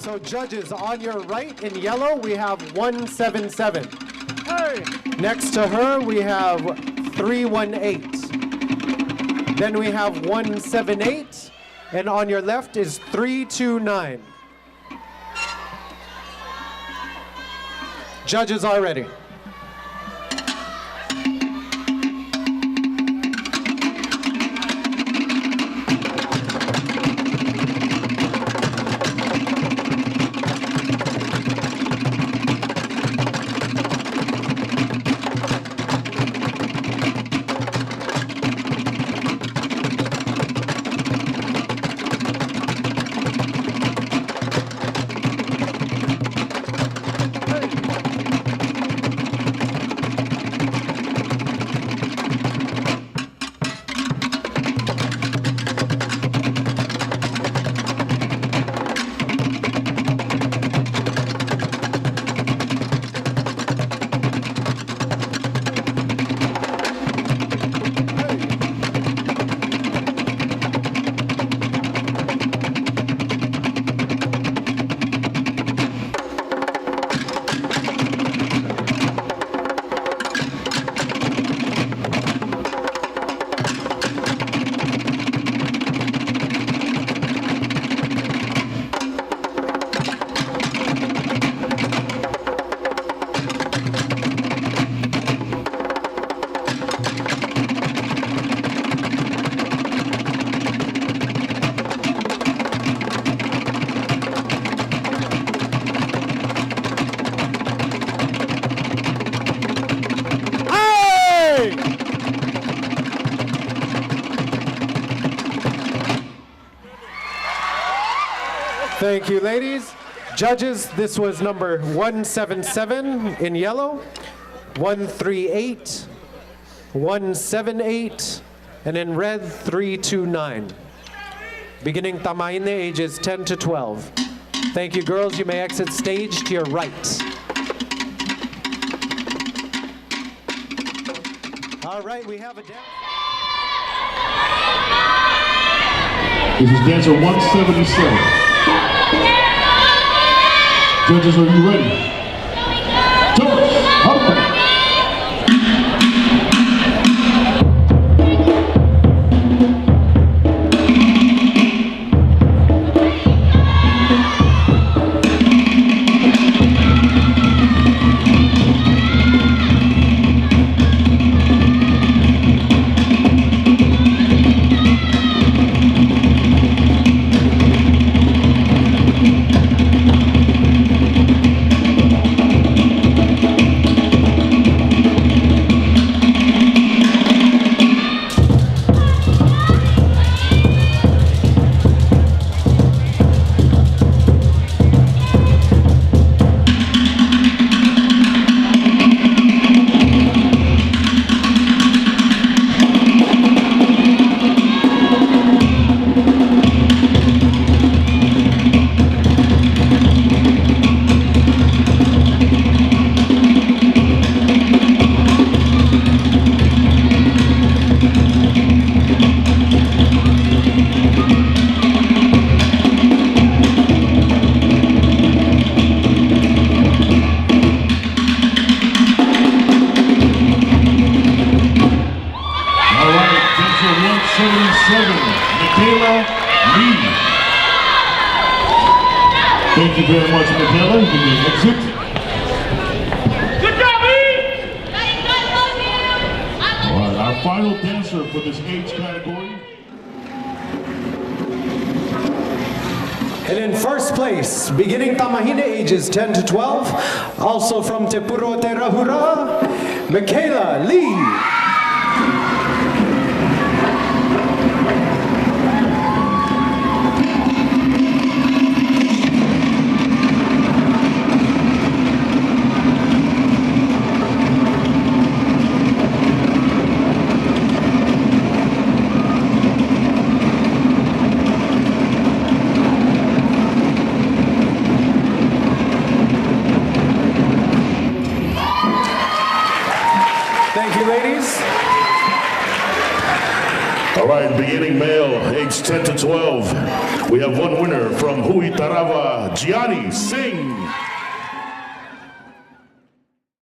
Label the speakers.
Speaker 1: So judges, on your right in yellow, we have 177. Hey. Next to her, we have 318. Then we have 178. And on your left is 329. Judges are ready. Thank you, ladies. Judges, this was number 177 in yellow, 138, 178, and in red, 329. Beginning Tamaine, ages 10 to 12. Thank you, girls. You may exit stage to your right. All right, we have a dance.
Speaker 2: This is dancer 177. Judges, are you ready? Judge, up. Mikayla Lee. Thank you very much, Mikayla. You may exit.
Speaker 3: Good job, Lee!
Speaker 2: All right, our final dancer for this age category.
Speaker 1: And in first place, beginning Tamahine, ages 10 to 12, also from Te Pura Te Rahura, Mikayla Lee. Thank you, ladies.
Speaker 2: age 10 to 12. We have one winner from Hui Tarava, Gianni Singh.